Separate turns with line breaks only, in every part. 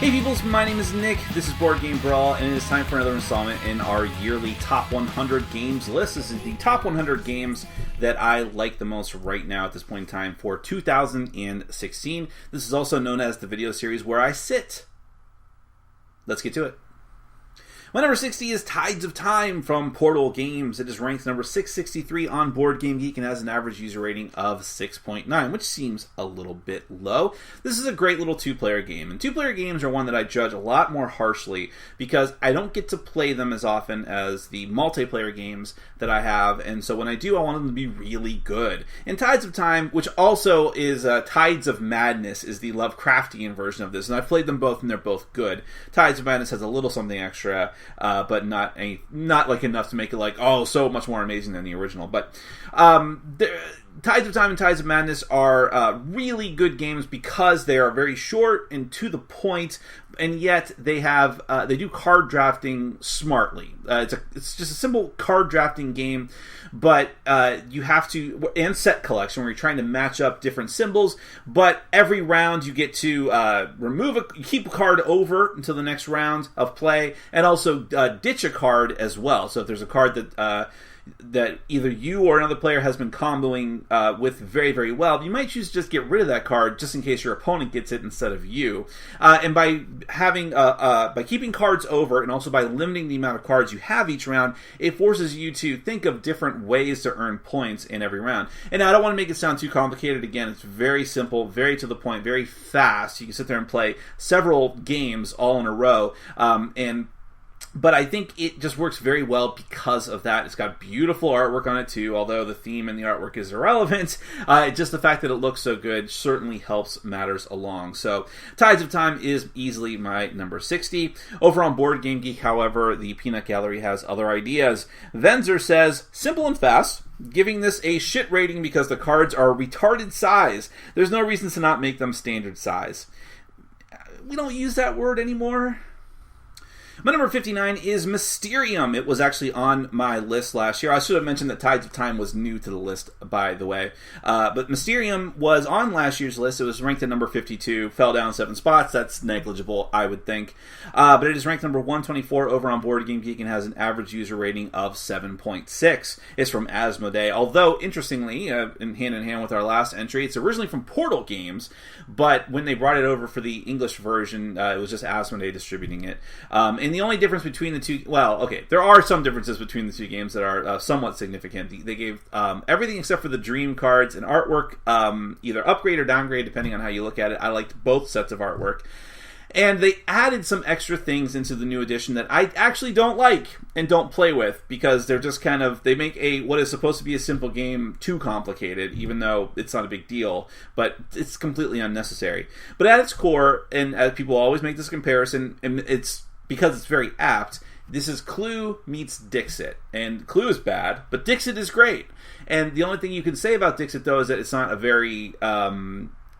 Hey peoples, my name is Nick, this is Board Game Brawl, and it is time for another installment in our yearly Top 100 Games list. This is the Top 100 Games that I like the most right now at this point in time for 2016. This is also known as the video series where I sit. Let's get to it. My number 60 is Tides of Time from Portal Games. It is ranked number 663 on Board Game Geek and has an average user rating of 6.9, which seems a little bit low. This is a great little two-player game, and two-player games are one that I judge a lot more harshly because I don't get to play them as often as the multiplayer games that I have, and so when I do, I want them to be really good. And Tides of Time, which also is Tides of Madness, is the Lovecraftian version of this, and I've played them both, and they're both good. Tides of Madness has a little something extra, but not like enough to make it like, oh, so much more amazing than the original. But Tides of Time and Tides of Madness are really good games because they are very short and to the point, and yet they have they do card drafting smartly. It's just a simple card drafting game, but you have to, and set collection where you're trying to match up different symbols. But every round you get to keep a card over until the next round of play, and also ditch a card as well. So if there's a card that either you or another player has been comboing with very, very well, you might choose to just get rid of that card just in case your opponent gets it instead of you. And by having by keeping cards over and also by limiting the amount of cards you have each round, it forces you to think of different ways to earn points in every round. And now, I don't want to make it sound too complicated. Again, it's very simple, very to the point, very fast. You can sit there and play several games all in a row, but I think it just works very well because of that. It's got beautiful artwork on it too, although the theme and the artwork is irrelevant. Just the fact that it looks so good certainly helps matters along. So Tides of Time is easily my number 60. Over on Board Game Geek, however, the Peanut Gallery has other ideas. Venzer says, simple and fast, giving this a shit rating because the cards are retarded size. There's no reason to not make them standard size. We don't use that word anymore. My number 59 is Mysterium. It was actually on my list last year. I should have mentioned that Tides of Time was new to the list, by the way. But Mysterium was on last year's list. It was ranked at number 52, fell down 7 spots. That's negligible, I would think. But it is ranked number 124 over on Board Game Geek and has an average user rating of 7.6. It's from Asmodee. Although, interestingly, in hand with our last entry, it's originally from Portal Games, but when they brought it over for the English version, it was just Asmodee distributing it. And the only difference between the two, well, okay, there are some differences between the two games that are somewhat significant. They gave everything except for the dream cards and artwork either upgrade or downgrade, depending on how you look at it. I liked both sets of artwork. And they added some extra things into the new edition that I actually don't like and don't play with because they're just kind of, they make what is supposed to be a simple game too complicated, even though it's not a big deal, but it's completely unnecessary. But at its core, and as people always make this comparison, and it's because it's very apt, this is Clue meets Dixit. And Clue is bad, but Dixit is great. And the only thing you can say about Dixit, though, is that it's not a very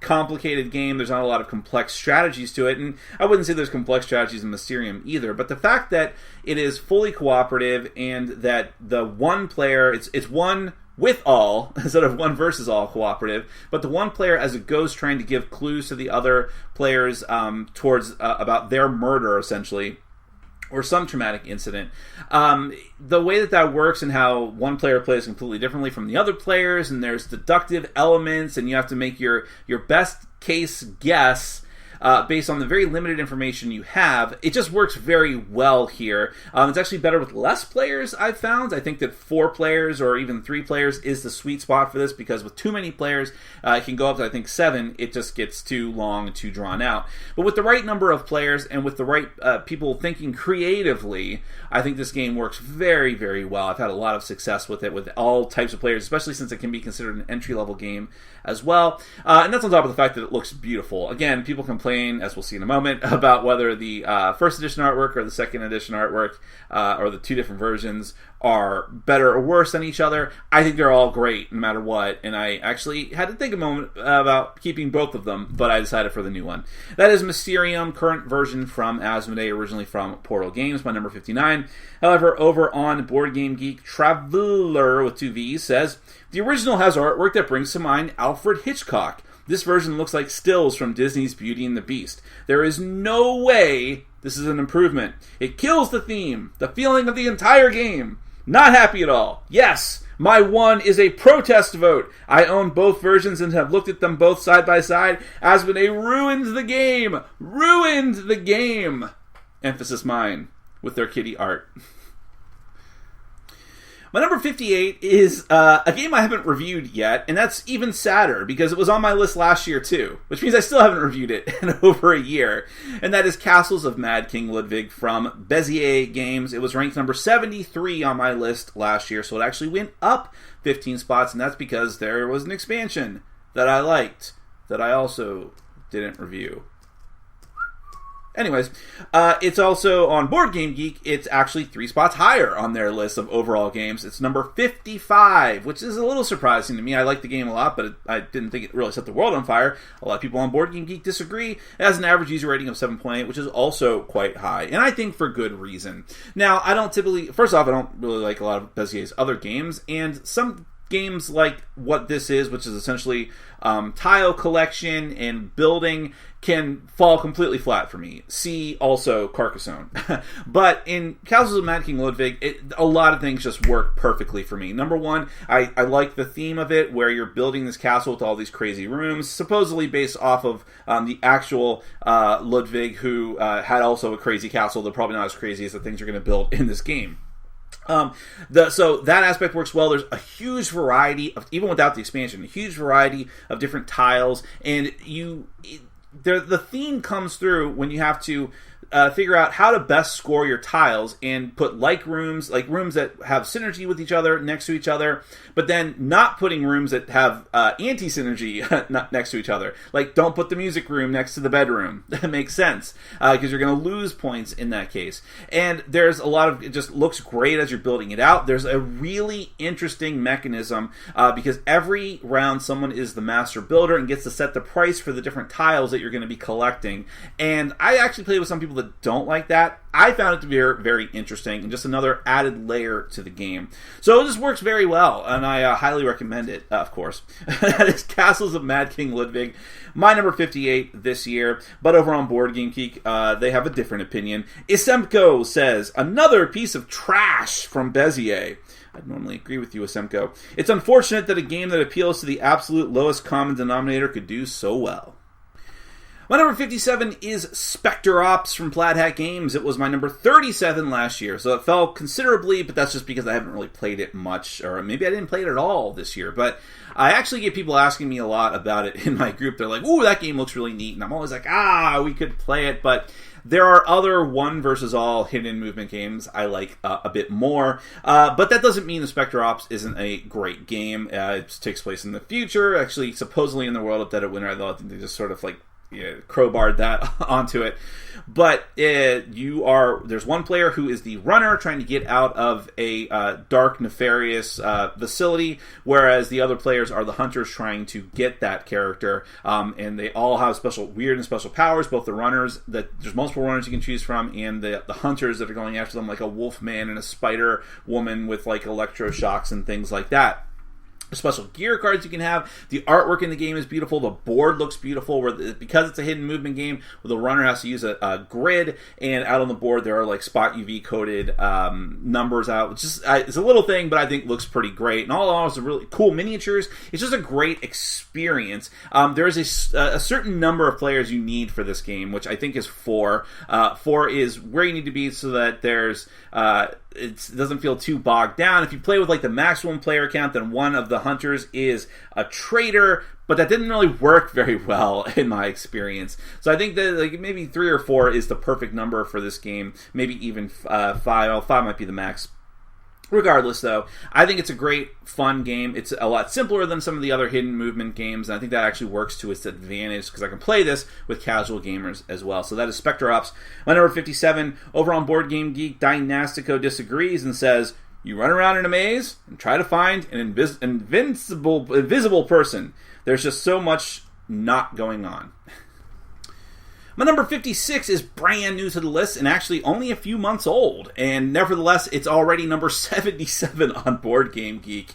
complicated game. There's not a lot of complex strategies to it, and I wouldn't say there's complex strategies in Mysterium either, but the fact that it is fully cooperative and that the one player, it's one with all, instead of one versus all cooperative, but the one player as it goes trying to give clues to the other players towards about their murder, essentially, or some traumatic incident. The way that works and how one player plays completely differently from the other players, and there's deductive elements, and you have to make your best case guess based on the very limited information you have. It just works very well here. It's actually better with less players, I've found. I think that 4 players or even 3 players is the sweet spot for this, because with too many players, it can go up to, I think, 7. It just gets too long, too drawn out. But with the right number of players and with the right people thinking creatively, I think this game works very, very well. I've had a lot of success with it, with all types of players, especially since it can be considered an entry-level game as well. And that's on top of the fact that it looks beautiful. Again, people complain, as we'll see in a moment, about whether the first edition artwork or the second edition artwork or the two different versions are better or worse than each other. I think they're all great no matter what, and I actually had to think a moment about keeping both of them, but I decided for the new one. That is Mysterium, current version from Asmodee, originally from Portal Games, my number 59. However, over on Board Game Geek, Traveler with 2 V's says, the original has artwork that brings to mind Alfred Hitchcock. This version looks like stills from Disney's Beauty and the Beast. There is no way this is an improvement. It kills the theme, the feeling of the entire game. Not happy at all. Yes, my one is a protest vote. I own both versions and have looked at them both side by side as when they ruined the game. Ruined the game. Emphasis mine with their kitty art. My number 58 is a game I haven't reviewed yet, and that's even sadder because it was on my list last year too, which means I still haven't reviewed it in over a year, and that is Castles of Mad King Ludwig from Bezier Games. It was ranked number 73 on my list last year, so it actually went up 15 spots, and that's because there was an expansion that I liked that I also didn't review. Anyways, it's also on Board Game Geek. It's actually 3 spots higher on their list of overall games. It's number 55, which is a little surprising to me. I like the game a lot, but I didn't think it really set the world on fire. A lot of people on Board Game Geek disagree. It has an average user rating of 7.8, which is also quite high, and I think for good reason. Now, I don't really like a lot of Bezier's other games, and some games like what this is, which is essentially tile collection and building, can fall completely flat for me. See also Carcassonne. But in Castles of Mad King Ludwig, a lot of things just work perfectly for me. Number one, I like the theme of it, where you're building this castle with all these crazy rooms, supposedly based off of the actual Ludwig, who had also a crazy castle, though probably not as crazy as the things you're going to build in this game. So that aspect works well. There's a huge variety of, even without the expansion, a huge variety of different tiles, and the theme comes through when you have to figure out how to best score your tiles and put like rooms that have synergy with each other next to each other, but then not putting rooms that have anti-synergy next to each other. Like, don't put the music room next to the bedroom. That makes sense, because you're going to lose points in that case. And there's a lot of, it just looks great as you're building it out. There's a really interesting mechanism, because every round someone is the master builder and gets to set the price for the different tiles that you're going to be collecting. And I actually played with some people that don't like that. I found it to be very, very interesting and just another added layer to the game. So it just works very well, and I highly recommend it, of course. That is Castles of Mad King Ludwig, my number 58 this year. But over on Board Game Geek, they have a different opinion. Isemko says, another piece of trash from Bezier. I'd normally agree with you, Isemko. It's unfortunate that a game that appeals to the absolute lowest common denominator could do so well. My number 57 is Specter Ops from Plaid Hat Games. It was my number 37 last year, so it fell considerably, but that's just because I haven't really played it much, or maybe I didn't play it at all this year. But I actually get people asking me a lot about it in my group. They're like, ooh, that game looks really neat, and I'm always like, we could play it, but there are other one versus all hidden movement games I like a bit more, but that doesn't mean the Specter Ops isn't a great game. It takes place in the future, actually supposedly in the world of Dead of Winter. I thought they just sort of crowbarred that onto it. But there's one player who is the runner trying to get out of a dark, nefarious facility, whereas the other players are the hunters trying to get that character. And they all have weird and special powers. Both the runners, there's multiple runners you can choose from, and the hunters that are going after them, like a wolf man and a spider woman with like electroshocks and things like that. Special gear cards you can have. The artwork in the game is beautiful. The board looks beautiful because it's a hidden movement game where the runner has to use a grid, and out on the board there are like spot UV coated numbers out. It's a little thing, but I think looks pretty great. And all in all, it's a really cool miniatures. It's just a great experience. There is a certain number of players you need for this game, which I think is 4. 4 is where you need to be so that there's it doesn't feel too bogged down. If you play with like the maximum player count, then one of the hunters is a traitor, but that didn't really work very well in my experience. So I think that maybe 3 or 4 is the perfect number for this game. Maybe even 5. Well, 5 might be the max. Regardless, though, I think it's a great, fun game. It's a lot simpler than some of the other hidden movement games, and I think that actually works to its advantage because I can play this with casual gamers as well. So that is Specter Ops. My number 57, over on Board Game Geek, Dynastico disagrees and says, you run around in a maze and try to find an invisible person. There's just so much not going on. My number 56 is brand new to the list and actually only a few months old. And nevertheless, it's already number 77 on Board Game Geek.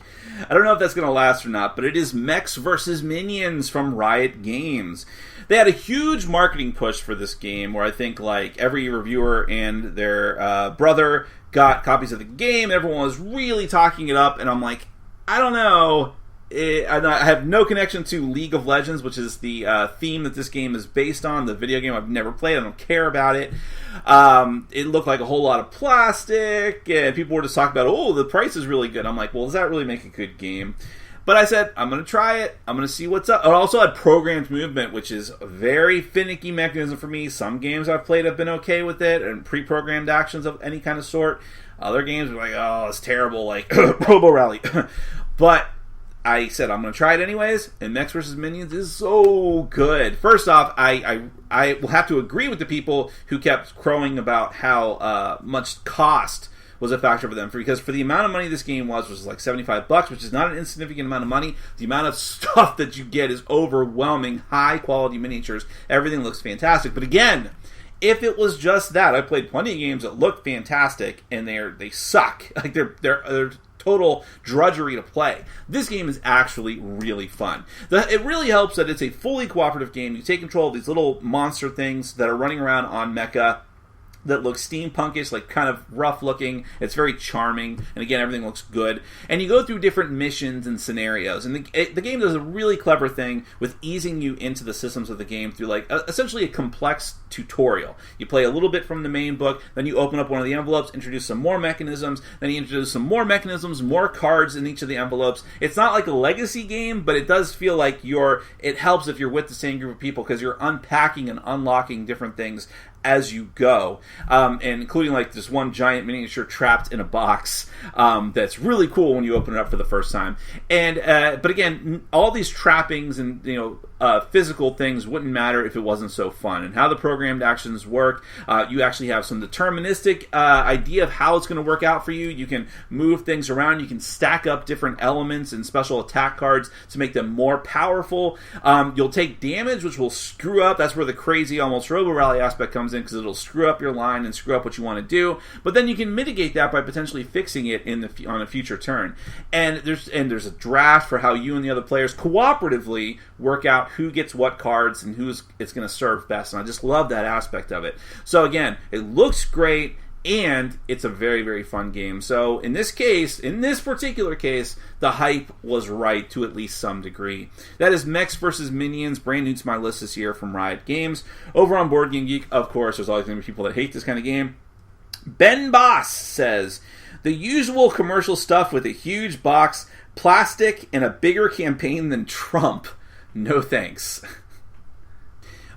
I don't know if that's going to last or not, but it is Mechs vs. Minions from Riot Games. They had a huge marketing push for this game where I think like every reviewer and their brother got copies of the game. Everyone was really talking it up, and I'm like, I don't know. I have no connection to League of Legends, which is the theme that this game is based on. The video game I've never played. I don't care about it. It looked like a whole lot of plastic, and people were just talking about, oh, the price is really good. I'm like, well, does that really make a good game? But I said, I'm going to try it. I'm going to see what's up. It also had programmed movement, which is a very finicky mechanism for me. Some games I've played have been okay with it, and pre-programmed actions of any kind of sort. Other games are like, oh, it's terrible, like Robo Rally. But I said I'm going to try it anyways, and Mechs vs. Minions is so good. First off, I will have to agree with the people who kept crowing about how much cost was a factor for them, because for the amount of money this game was like $75, which is not an insignificant amount of money. The amount of stuff that you get is overwhelming. High quality miniatures, everything looks fantastic. But again, if it was just that, I played plenty of games that look fantastic and they suck. Like they're total drudgery to play. This game is actually really fun. It really helps that it's a fully cooperative game. You take control of these little monster things that are running around on mecha that looks steampunkish, like kind of rough looking. It's very charming, and again, everything looks good. And you go through different missions and scenarios, and the game does a really clever thing with easing you into the systems of the game through like essentially a complex tutorial. You play a little bit from the main book, then you open up one of the envelopes, introduce some more mechanisms, then you introduce some more mechanisms, more cards in each of the envelopes. It's not like a legacy game, but it does feel like it helps if you're with the same group of people, because you're unpacking and unlocking different things as you go, and including like this one giant miniature trapped in a box that's really cool when you open it up for the first time. And but again, all these trappings and physical things wouldn't matter if it wasn't so fun. And how the programmed actions work, you actually have some deterministic idea of how it's going to work out for you. You can move things around. You can stack up different elements and special attack cards to make them more powerful. You'll take damage, which will screw up. That's where the crazy, almost Robo Rally aspect comes in, because it'll screw up your line and screw up what you want to do. But then you can mitigate that by potentially fixing it on a future turn. And there's a draft for how you and the other players cooperatively work out who gets what cards and who's it's going to serve best. And I just love that aspect of it. So again, it looks great, and it's a very, very fun game. So in this particular case, the hype was right to at least some degree. That is Mechs vs. Minions, brand new to my list this year from Riot Games. Over on Board Game Geek, of course, there's always going to be people that hate this kind of game. Ben Boss says, the usual commercial stuff with a huge box, plastic, and a bigger campaign than Trump. No thanks.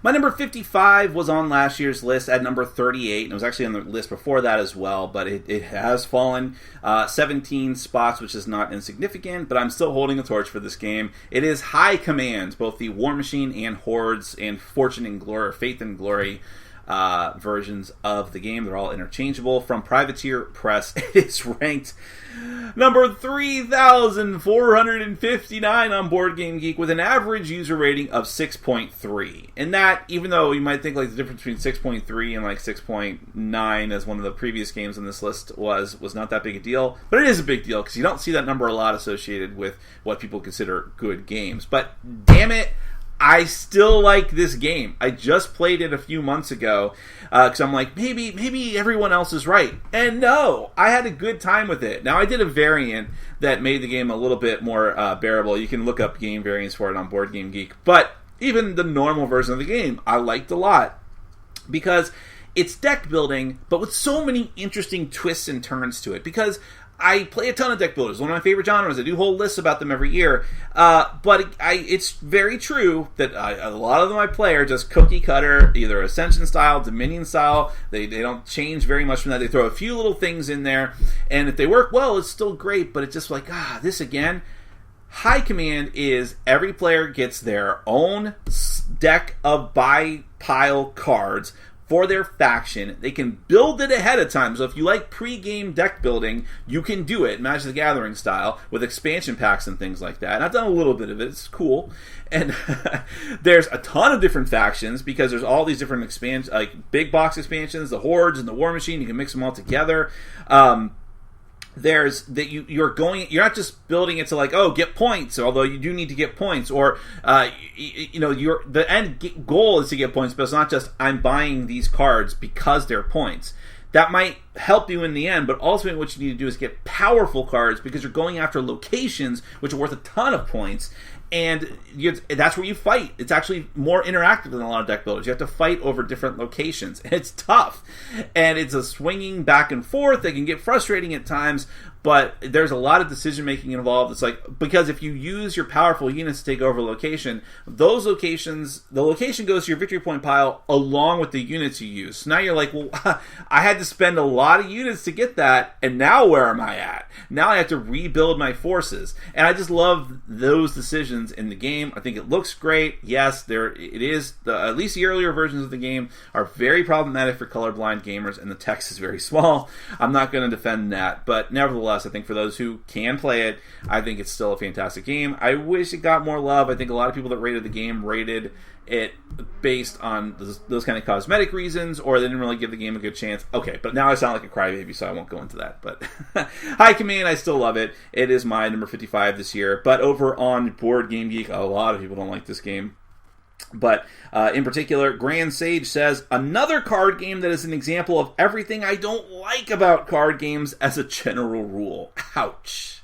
My number 55 was on last year's list at number 38, and it was actually on the list before that as well, but it has fallen 17 spots, which is not insignificant, but I'm still holding the torch for this game. It is High Command, both the War Machine and Hordes and Fortune and Glory, or Faith and Glory versions of the game. They're all interchangeable. From Privateer Press, it is ranked number 3,459 on Board Game Geek with an average user rating of 6.3. And that, even though you might think like the difference between 6.3 and like 6.9 as one of the previous games on this list was not that big a deal, but it is a big deal because you don't see that number a lot associated with what people consider good games. But damn it, I still like this game. I just played it a few months ago because I'm like, maybe everyone else is right. And no, I had a good time with it. Now, I did a variant that made the game a little bit more bearable. You can look up game variants for it on Board Game Geek. But even the normal version of the game, I liked a lot because it's deck building, but with so many interesting twists and turns to it. Because I play a ton of deck builders. One of my favorite genres. I do whole lists about them every year. But it's very true that a lot of them I play are just cookie cutter, either Ascension style, Dominion style. They don't change very much from that. They throw a few little things in there, and if they work well, it's still great. But it's just like, this again. High Command is every player gets their own deck of buy pile cards for their faction. They can build it ahead of time. So if you like pre-game deck building, you can do it, Magic the Gathering style, with expansion packs and things like that. And I've done a little bit of it. It's cool. And there's a ton of different factions because there's all these different big box expansions, the Hordes and the War Machine. You can mix them all together. There's that you're not just building it to get points, although you do need to get points, or the end goal is to get points, but it's not just I'm buying these cards because they're points. That might help you in the end, but ultimately what you need to do is get powerful cards because you're going after locations which are worth a ton of points. And that's where you fight. It's actually more interactive than a lot of deck builders. You have to fight over different locations. And it's tough. And it's a swinging back and forth. It can get frustrating at times, but there's a lot of decision making involved. It's because if you use your powerful units to take over a location, the location goes to your victory point pile along with the units you use. So now you're like, well, I had to spend a lot of units to get that, and now where am I at? Now I have to rebuild my forces. And I just love those decisions in the game. I think it looks great. Yes, it is. At least the earlier versions of the game are very problematic for colorblind gamers, and the text is very small. I'm not going to defend that, but nevertheless, I think for those who can play it, I think it's still a fantastic game. I wish it got more love. I think a lot of people that rated the game rated it based on those kind of cosmetic reasons, or they didn't really give the game a good chance. Okay, but now I sound like a crybaby, so I won't go into that. But High Command, I still love it. It is my number 55 this year. But over on Board Game Geek, a lot of people don't like this game. But in particular, Grand Sage says, another card game that is an example of everything I don't like about card games as a general rule. Ouch.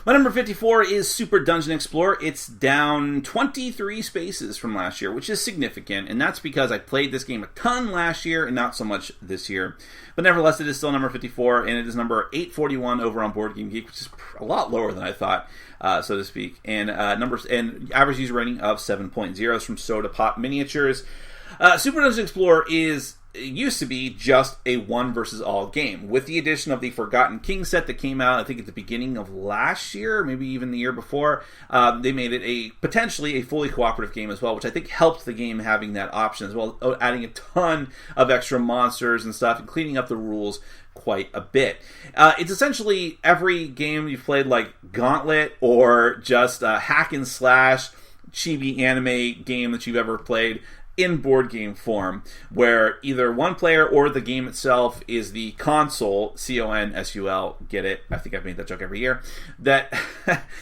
My number 54 is Super Dungeon Explorer. It's down 23 spaces from last year, which is significant, and that's because I played this game a ton last year and not so much this year. But nevertheless, it is still number 54, and it is number 841 over on Board Game Geek, which is a lot lower than I thought, so to speak. And average user rating of 7.0 from Soda Pop Miniatures. Super Dungeon Explorer used to be just a one versus all game. With the addition of the Forgotten King set that came out, I think at the beginning of last year, maybe even the year before, they made it potentially a fully cooperative game as well, which I think helped the game having that option as well, adding a ton of extra monsters and stuff and cleaning up the rules quite a bit. It's essentially every game you've played, like Gauntlet or just a hack and slash chibi anime game that you've ever played, in board game form, where either one player or the game itself is the console, C-O-N-S-U-L, get it? I think I've made that joke every year, that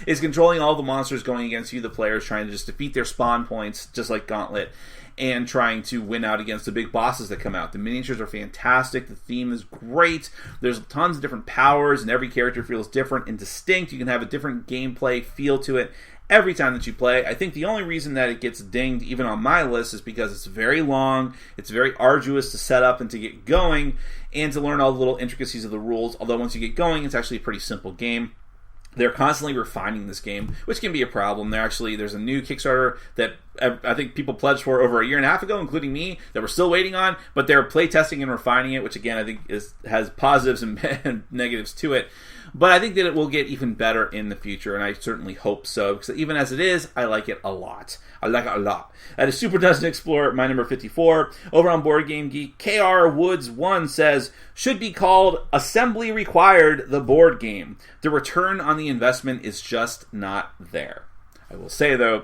is controlling all the monsters going against you, the players trying to just defeat their spawn points, just like Gauntlet, and trying to win out against the big bosses that come out. The miniatures are fantastic, the theme is great, there's tons of different powers, and every character feels different and distinct. You can have a different gameplay feel to it every time that you play. I think the only reason that it gets dinged even on my list is because it's very long, it's very arduous to set up and to get going, and to learn all the little intricacies of the rules, although once you get going, it's actually a pretty simple game. They're constantly refining this game, which can be a problem. There's a new Kickstarter that I think people pledged for over a year and a half ago, including me, that we're still waiting on, but they're playtesting and refining it, which again I think has positives and negatives to it. But I think that it will get even better in the future, and I certainly hope so, because even as it is, I like it a lot. I like it a lot. That is Super Dungeon Explorer, my number 54. Over on Board Game Geek, KR Woods 1 says, should be called Assembly Required, the board game. The return on the investment is just not there. I will say, though,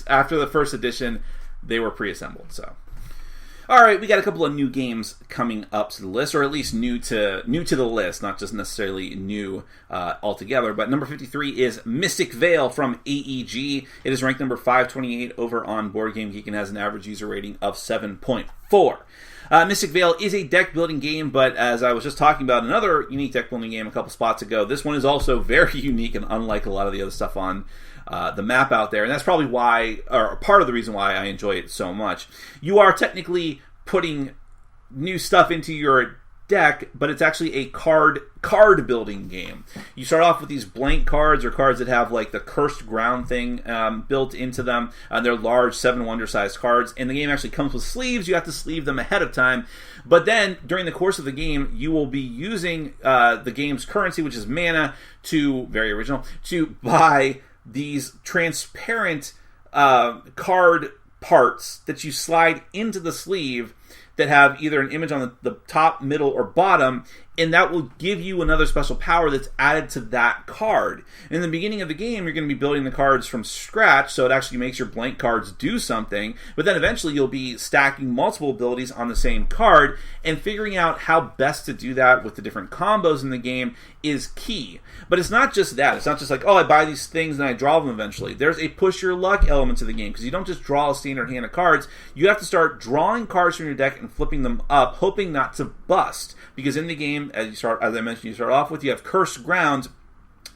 after the first edition, they were pre-assembled, so... Alright, we got a couple of new games coming up to the list, or at least new to the list, not just necessarily new altogether. But number 53 is Mystic Vale from AEG. It is ranked number 528 over on Board Game Geek and has an average user rating of 7.4. Mystic Vale is a deck building game, but as I was just talking about another unique deck building game a couple spots ago, this one is also very unique and unlike a lot of the other stuff on the map out there, and that's probably why, or part of the reason why I enjoy it so much. You are technically putting new stuff into your deck, but it's actually a card building game. You start off with these blank cards, or cards that have like the Cursed Ground thing built into them. They're large 7 Wonder sized cards, and the game actually comes with sleeves. You have to sleeve them ahead of time, but then during the course of the game, you will be using the game's currency, which is mana, very original, to buy these transparent card parts that you slide into the sleeve that have either an image on the top, middle, or bottom, and that will give you another special power that's added to that card. In the beginning of the game, you're going to be building the cards from scratch, so it actually makes your blank cards do something, but then eventually you'll be stacking multiple abilities on the same card, and figuring out how best to do that with the different combos in the game is key. But it's not just that. It's not just like, oh, I buy these things and I draw them eventually. There's a push your luck element to the game, because you don't just draw a standard hand of cards. You have to start drawing cards from your deck and flipping them up, hoping not to bust. Because in the game, as I mentioned, you start off with, you have Cursed Ground,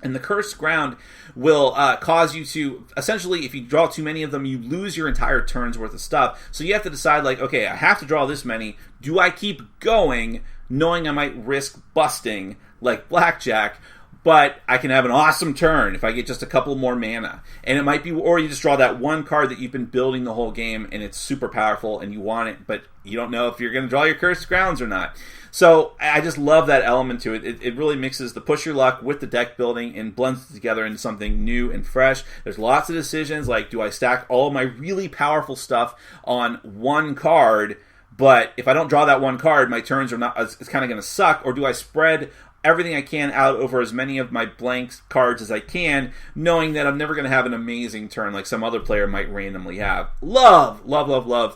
and the Cursed Ground will cause you to, essentially, if you draw too many of them, you lose your entire turn's worth of stuff. So you have to decide, like, okay, I have to draw this many. Do I keep going, knowing I might risk busting, like blackjack, but I can have an awesome turn if I get just a couple more mana. And it might be, or you just draw that one card that you've been building the whole game, and it's super powerful, and you want it, but you don't know if you're going to draw your Cursed Grounds or not. So I just love that element to it. It really mixes the push your luck with the deck building and blends it together into something new and fresh. There's lots of decisions, like, do I stack all of my really powerful stuff on one card, but if I don't draw that one card, my turns are not, it's kind of going to suck, or do I spread everything I can out over as many of my blank cards as I can, knowing that I'm never going to have an amazing turn like some other player might randomly have. Love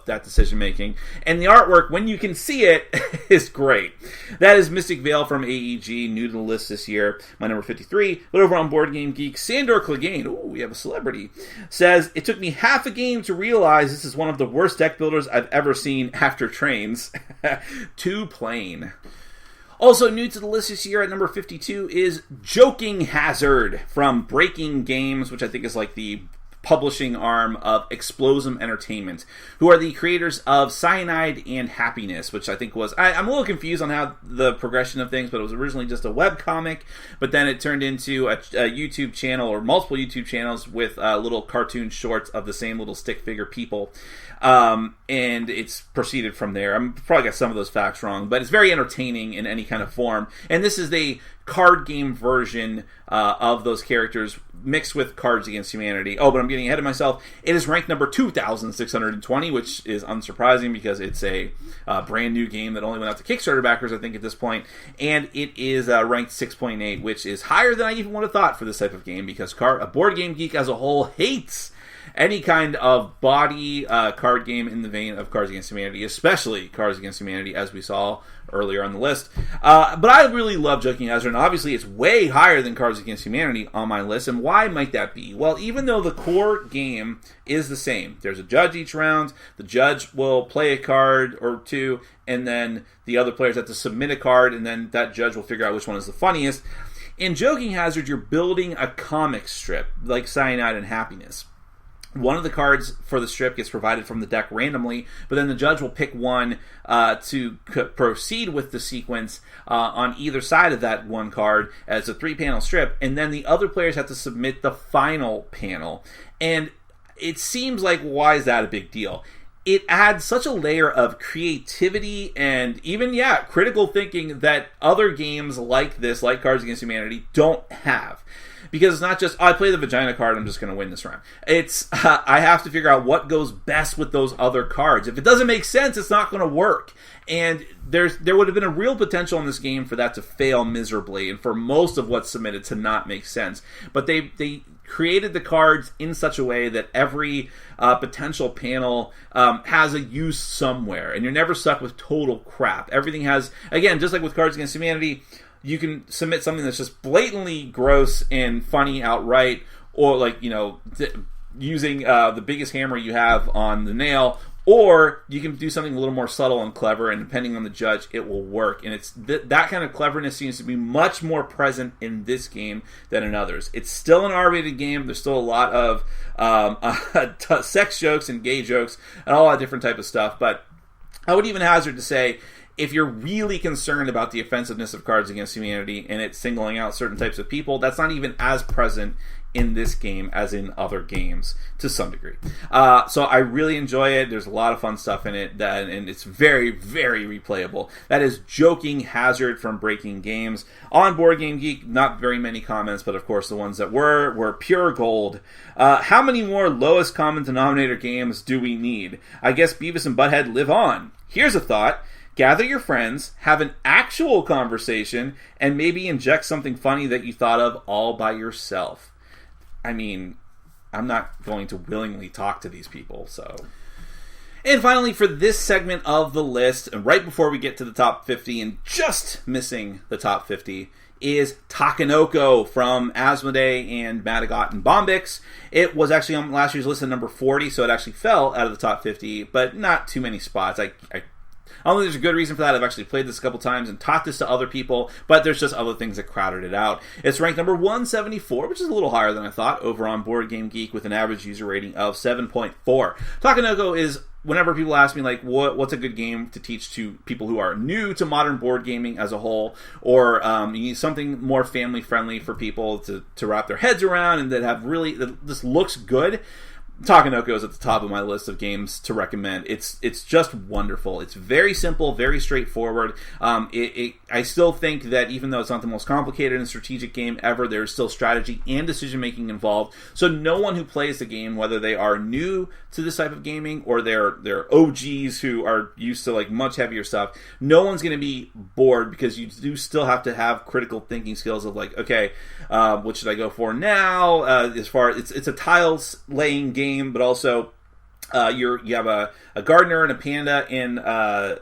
that decision making. And the artwork, when you can see it, is great. That is Mystic Vale from AEG, new to the list this year, my number 53. But over on Board Game Geek, Sandor Clegane, ooh, we have a celebrity, says, it took me half a game to realize this is one of the worst deck builders I've ever seen after Trains. Too plain. Also new to the list this year at number 52 is Joking Hazard from Breaking Games, which I think is like the publishing arm of Explosum Entertainment, who are the creators of Cyanide and Happiness, which I think was, I'm a little confused on how the progression of things, but it was originally just a webcomic, but then it turned into a YouTube channel, or multiple YouTube channels with little cartoon shorts of the same little stick figure people. And it's proceeded from there. I'm probably got some of those facts wrong, but it's very entertaining in any kind of form. And this is the card game version of those characters mixed with Cards Against Humanity. Oh, but I'm getting ahead of myself. It is ranked number 2,620, which is unsurprising because it's a brand new game that only went out to Kickstarter backers, I think, at this point. And it is ranked 6.8, which is higher than I even would have thought for this type of game, because a Board Game Geek as a whole hates any kind of body card game in the vein of Cards Against Humanity, especially Cards Against Humanity, as we saw earlier on the list. But I really love Joking Hazard, and obviously it's way higher than Cards Against Humanity on my list. And why might that be? Well, even though the core game is the same, there's a judge each round. The judge will play a card or two, and then the other players have to submit a card, and then that judge will figure out which one is the funniest. In Joking Hazard, you're building a comic strip, like Cyanide and Happiness. One of the cards for the strip gets provided from the deck randomly, but then the judge will pick one to proceed with the sequence on either side of that one card as a 3-panel strip, and then the other players have to submit the final panel. And it seems like, why is that a big deal? It adds such a layer of creativity and even, critical thinking that other games like this, like Cards Against Humanity, don't have. Because it's not just, I play the vagina card, I'm just going to win this round. It's, I have to figure out what goes best with those other cards. If it doesn't make sense, it's not going to work. And there would have been a real potential in this game for that to fail miserably, and for most of what's submitted to not make sense. But they created the cards in such a way that every potential panel has a use somewhere, and you're never stuck with total crap. Everything has, again, just like with Cards Against Humanity, you can submit something that's just blatantly gross and funny outright, or using the biggest hammer you have on the nail, or you can do something a little more subtle and clever, and depending on the judge, it will work. And it's that kind of cleverness seems to be much more present in this game than in others. It's still an R-rated game. There's still a lot of sex jokes and gay jokes and all that different type of stuff, but I would even hazard to say if you're really concerned about the offensiveness of Cards Against Humanity and it's singling out certain types of people, that's not even as present in this game as in other games to some degree. So I really enjoy it. There's a lot of fun stuff in it, and it's very, very replayable. That is Joking Hazard from Breaking Games. On Board Game Geek, not very many comments, but of course the ones that were pure gold. How many more lowest common denominator games do we need? I guess Beavis and Butthead live on. Here's a thought. Gather your friends, have an actual conversation, and maybe inject something funny that you thought of all by yourself. I mean, I'm not going to willingly talk to these people, so... And finally, for this segment of the list, and right before we get to the top 50, and just missing the top 50, is Takenoko from Asmodee and Madagot and Bombix. It was actually on last year's list at number 40, so it actually fell out of the top 50, but not too many spots. I don't think there's a good reason for that. I've actually played this a couple times and taught this to other people, but there's just other things that crowded it out. It's ranked number 174, which is a little higher than I thought, over on Board Game Geek with an average user rating of 7.4. Takenoko is, whenever people ask me, like, what's a good game to teach to people who are new to modern board gaming as a whole, or you need something more family-friendly for people to wrap their heads around and that this looks good, Takenoko is at the top of my list of games to recommend. It's just wonderful. It's very simple, very straightforward. I still think that even though it's not the most complicated and strategic game ever, there's still strategy and decision making involved. So no one who plays the game, whether they are new to this type of gaming or they're OGs who are used to like much heavier stuff, no one's going to be bored, because you do still have to have critical thinking skills of like, okay, what should I go for now? As far as it's a tiles laying game, but also you have a gardener and a panda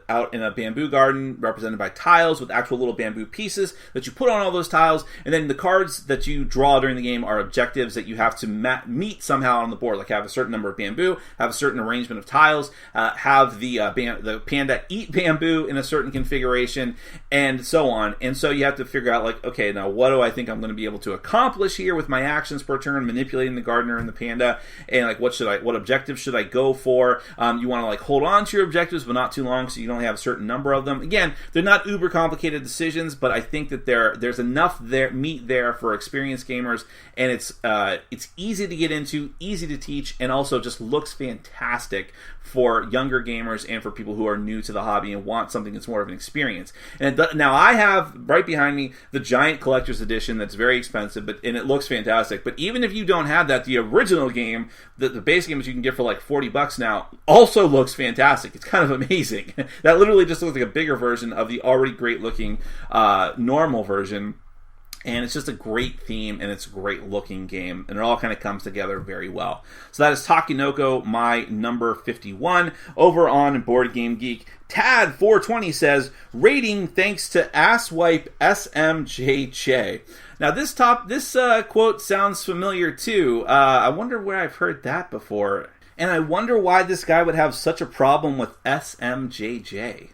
out in a bamboo garden represented by tiles with actual little bamboo pieces that you put on all those tiles, and then the cards that you draw during the game are objectives that you have to meet somehow on the board, like have a certain number of bamboo, have a certain arrangement of tiles, have the panda eat bamboo in a certain configuration, and so on. And so you have to figure out, like, okay, now what do I think I'm going to be able to accomplish here with my actions per turn, manipulating the gardener and the panda, and like what objectives should I go for? You want to like hold on to your objectives, but not too long, so you only have a certain number of them. Again, they're not uber complicated decisions, but I think that there's enough meat there for experienced gamers, and it's easy to get into, easy to teach, and also just looks fantastic for younger gamers and for people who are new to the hobby and want something that's more of an experience. And now I have right behind me the giant collector's edition that's very expensive, and it looks fantastic. But even if you don't have that, the original game, the base game that you can get for like $40 now, also looks fantastic. It's kind of amazing. That literally just looks like a bigger version of the already great looking normal version. And it's just a great theme, and it's a great looking game, and it all kind of comes together very well. So that is Takenoko, my number 51. Over on Board Game Geek, Tad420 says, rating thanks to Asswipe SMJJ. Now this quote sounds familiar too. I wonder where I've heard that before. And I wonder why this guy would have such a problem with SMJJ.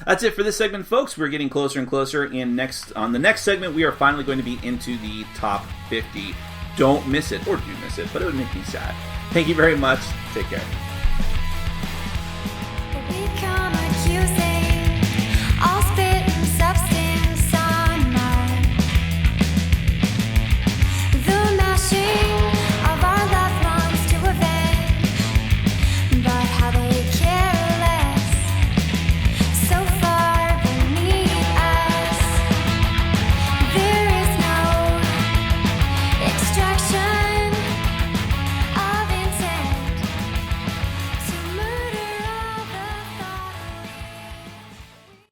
That's it for this segment, folks. We're getting closer and closer, and on the next segment, we are finally going to be into the top 50. Don't miss it, or do miss it, but it would make me sad. Thank you very much. Take care.